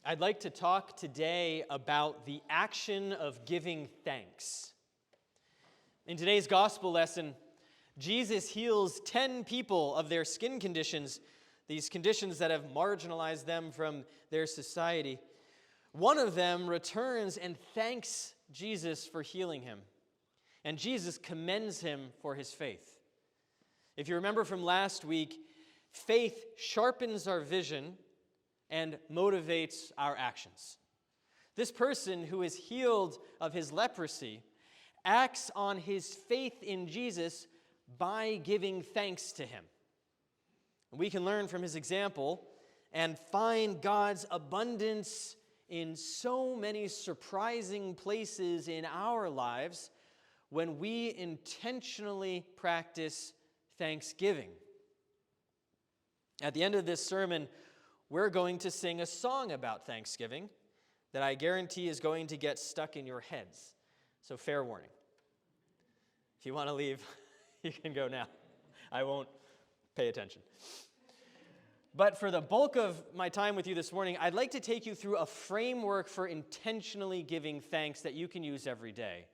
I'd like to talk today about the action of giving thanks. In today's gospel lesson, Jesus heals 10 people of their skin conditions, these conditions that have marginalized them from their society. One of them returns and thanks Jesus for healing him, and Jesus commends him for his faith. If you remember from last week, faith sharpens our vision and motivates our actions. This person who is healed of his leprosy acts on his faith in Jesus by giving thanks to him. We can learn from his example and find God's abundance in so many surprising places in our lives when we intentionally practice thanksgiving. At the end of this sermon, we're going to sing a song about Thanksgiving that I guarantee is going to get stuck in your heads. So fair warning. If you want to leave, you can go now. I won't pay attention. But for the bulk of my time with you this morning, I'd like to take you through a framework for intentionally giving thanks that you can use every day.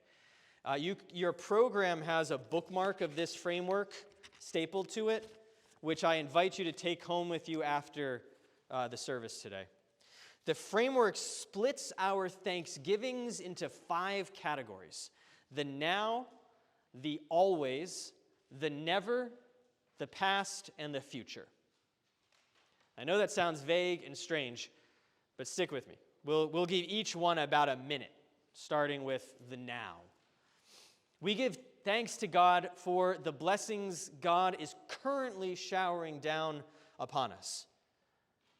Your program has a bookmark of this framework stapled to it, which I invite you to take home with you after the service today. The framework splits our thanksgivings into 5 categories: the now, the always, the never, the past, and the future. I know that sounds vague and strange, but stick with me. We'll give each one about a minute, starting with the now. We give thanks to God for the blessings God is currently showering down upon us.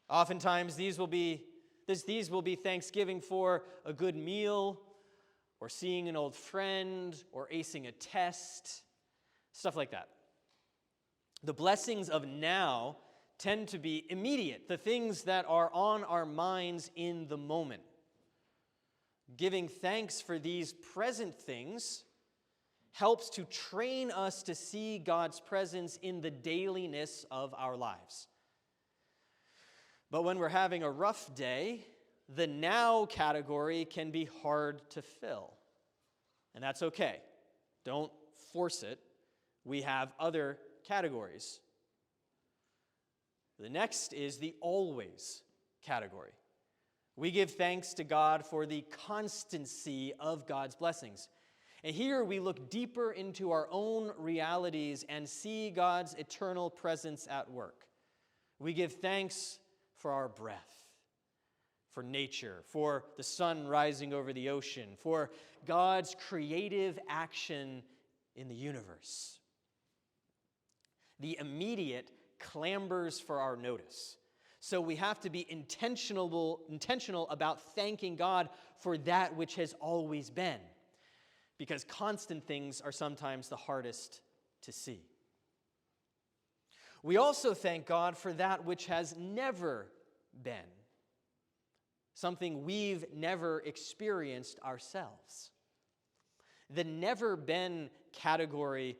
Oftentimes, these will be thanksgiving for a good meal, or seeing an old friend, or acing a test, stuff like that. The blessings of now tend to be immediate, the things that are on our minds in the moment. Giving thanks for these present things helps to train us to see God's presence in the dailiness of our lives. But when we're having a rough day, the now category can be hard to fill. And that's okay. Don't force it. We have other categories. The next is the always category. We give thanks to God for the constancy of God's blessings. And here we look deeper into our own realities and see God's eternal presence at work. We give thanks for our breath, for nature, for the sun rising over the ocean, for God's creative action in the universe. The immediate clambers for our notice. So we have to be intentional about thanking God for that which has always been, because constant things are sometimes the hardest to see. We also thank God for that which has never been, something we've never experienced ourselves. The never been category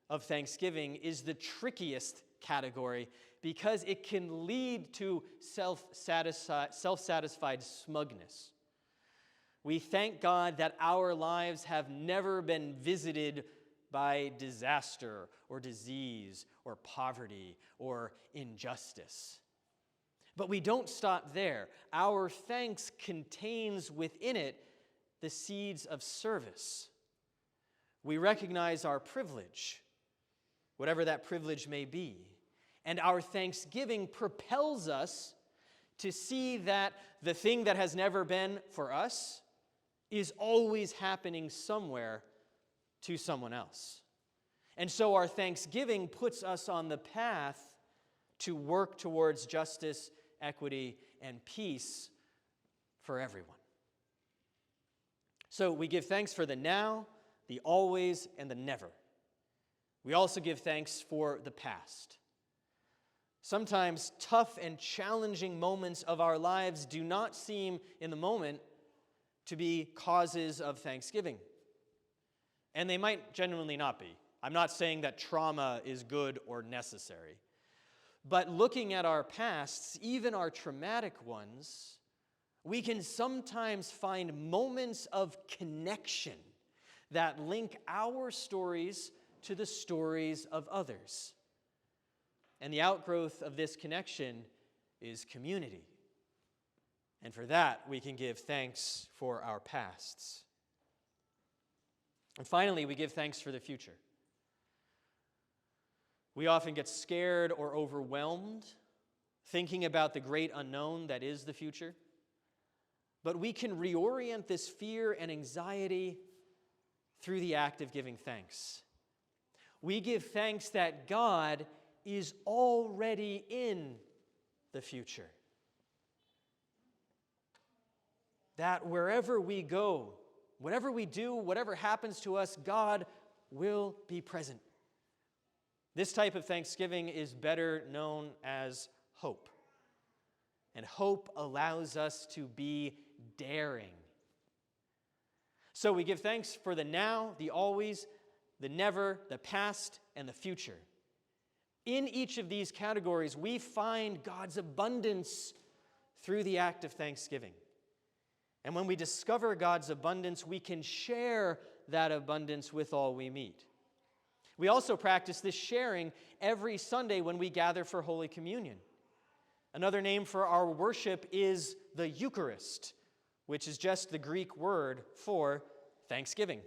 of thanksgiving is the trickiest category because it can lead to self-satisfied smugness. We thank God that our lives have never been visited by disaster or disease or poverty or injustice. But we don't stop there. Our thanks contains within it the seeds of service. We recognize our privilege, whatever that privilege may be, and our thanksgiving propels us to see that the thing that has never been for us is always happening somewhere to someone else. And so our thanksgiving puts us on the path to work towards justice, equity, and peace for everyone. So we give thanks for the now, the always, and the never. We also give thanks for the past. Sometimes tough and challenging moments of our lives do not seem in the moment to be causes of thanksgiving. And they might genuinely not be. I'm not saying that trauma is good or necessary. But looking at our pasts, even our traumatic ones, we can sometimes find moments of connection that link our stories to the stories of others. And the outgrowth of this connection is community. And for that, we can give thanks for our pasts. And finally, we give thanks for the future. We often get scared or overwhelmed thinking about the great unknown that is the future. But we can reorient this fear and anxiety through the act of giving thanks. We give thanks that God is already in the future. That wherever we go, whatever we do, whatever happens to us, God will be present. This type of thanksgiving is better known as hope. And hope allows us to be daring. So we give thanks for the now, the always, the never, the past, and the future. In each of these categories, we find God's abundance through the act of thanksgiving. And when we discover God's abundance, we can share that abundance with all we meet. We also practice this sharing every Sunday when we gather for Holy Communion. Another name for our worship is the Eucharist, which is just the Greek word for thanksgiving.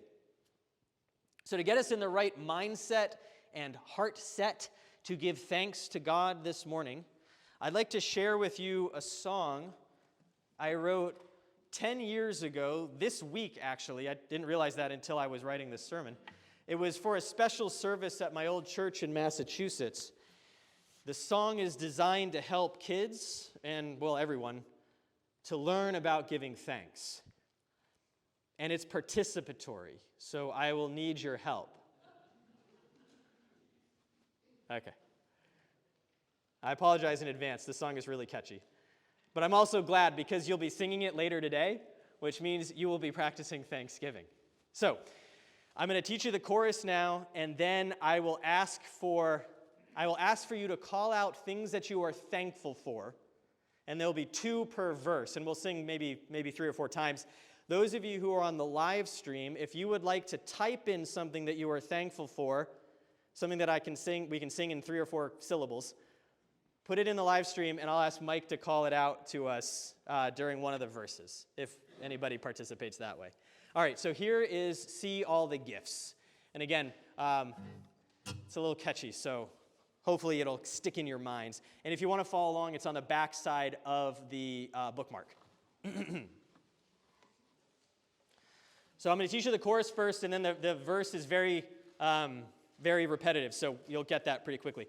So to get us in the right mindset and heart set to give thanks to God this morning, I'd like to share with you a song I wrote 10 years ago, this week actually. I didn't realize that until I was writing this sermon. It was for a special service at my old church in Massachusetts. The song is designed to help kids, and, well, everyone, to learn about giving thanks. And it's participatory, so I will need your help. Okay. I apologize in advance. This song is really catchy. But I'm also glad because you'll be singing it later today, which means you will be practicing Thanksgiving. So, I'm going to teach you the chorus now, and then I will ask for you to call out things that you are thankful for, and there'll be 2 per verse, and we'll sing maybe 3 or 4 times. Those of you who are on the live stream, if you would like to type in something that you are thankful for, something that we can sing in 3 or 4 syllables, put it in the live stream, and I'll ask Mike to call it out to us during one of the verses, if anybody participates that way. All right, so here is See All the Gifts. And again, it's a little catchy, so hopefully it'll stick in your minds. And if you want to follow along, it's on the back side of the bookmark. So I'm going to teach you the chorus first, and then the verse is very, very repetitive, so you'll get that pretty quickly.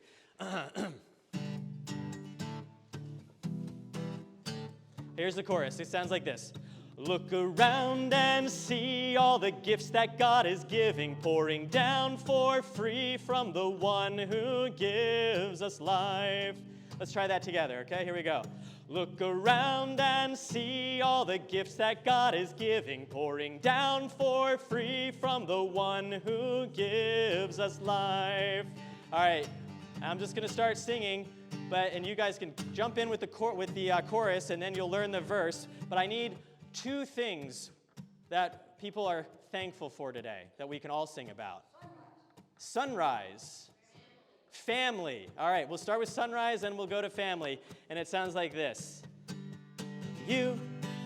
Here's the chorus. It sounds like this. Look around and see all the gifts that God is giving, pouring down for free from the one who gives us life. Let's try that together, okay? Here we go. Look around and see all the gifts that God is giving, pouring down for free from the one who gives us life. All right, I'm just going to start singing, and you guys can jump in with the chorus, and then you'll learn the verse. But I need 2 things that people are thankful for today that we can all sing about. Sunrise. Family. All right, we'll start with sunrise, and we'll go to family. And it sounds like this. You,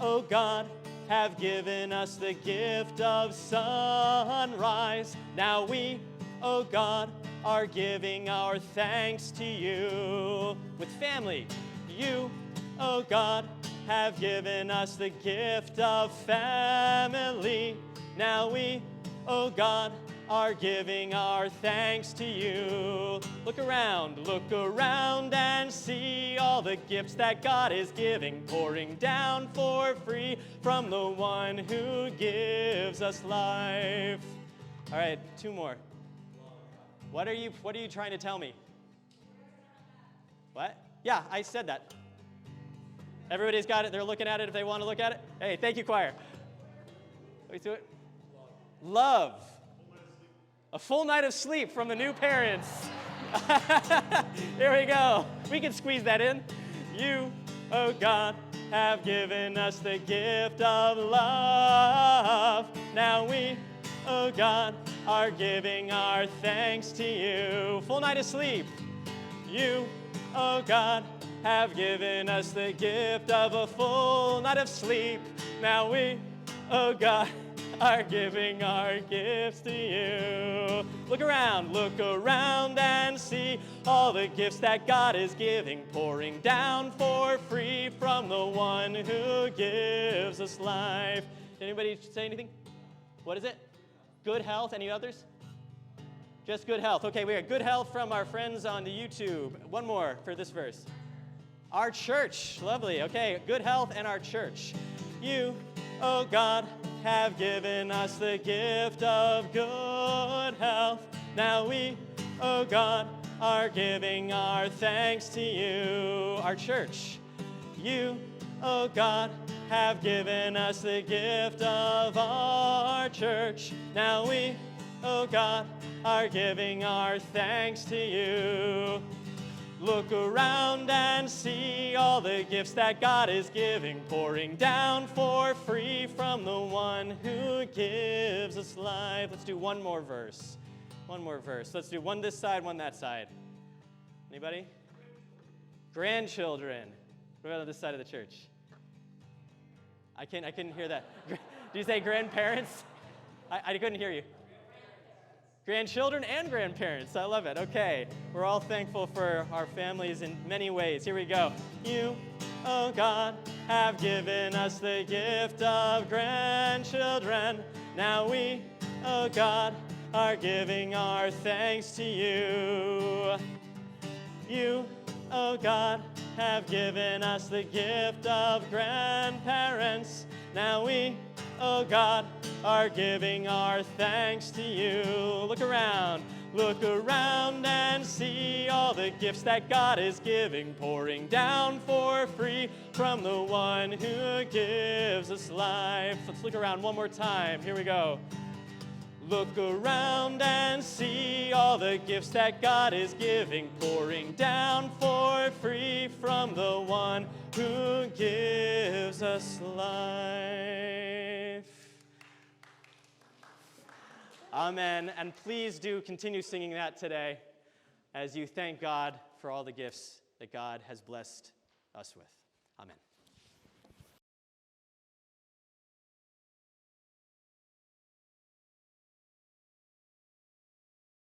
oh God, have given us the gift of sunrise. Now we, oh God, are giving our thanks to you. With family, you, oh God, have given us the gift of family. Now we, oh God, are giving our thanks to you. Look around and see all the gifts that God is giving, pouring down for free from the one who gives us life. All right, 2 more. What are you trying to tell me? What? Yeah, I said that. Everybody's got it. They're looking at it if they want to look at it. Hey, thank you, choir. Let me do it. Love. A full night of sleep from the new parents. Here we go. We can squeeze that in. You, oh God, have given us the gift of love. Now we, oh God, are giving our thanks to you. Full night of sleep. You, oh God, have given us the gift of a full night of sleep. Now we, oh God, are giving our gifts to you. Look around and see all the gifts that God is giving, pouring down for free from the one who gives us life. Did anybody say anything? What is it? Good health. Any others? Just good health. Okay, we got good health from our friends on the YouTube. One more for this verse. Our church. Lovely. Okay, good health and our church. You, oh God, have given us the gift of good health. Now we, oh God, are giving our thanks to you. Our church. You, oh God, have given us the gift of our church. Now we, oh God, are giving our thanks to you. Look around and see all the gifts that God is giving, pouring down for free from the one who gives us life. Let's do one more verse. One more verse. Let's do one this side, one that side. Anybody? Grandchildren. What about on this side of the church? I couldn't hear that. Did you say grandparents? I couldn't hear you. Grandchildren and grandparents. I love it. Okay. We're all thankful for our families in many ways. Here we go. You, oh God, have given us the gift of grandchildren. Now we, oh God, are giving our thanks to you. You, oh God, have given us the gift of grandparents. Now we, oh God, are giving our thanks to you. Look around and see all the gifts that God is giving, pouring down for free from the one who gives us life. Let's look around one more time. Here we go. Look around and see all the gifts that God is giving, pouring down for free from the one who gives us life. Amen. And please do continue singing that today as you thank God for all the gifts that God has blessed us with. Amen.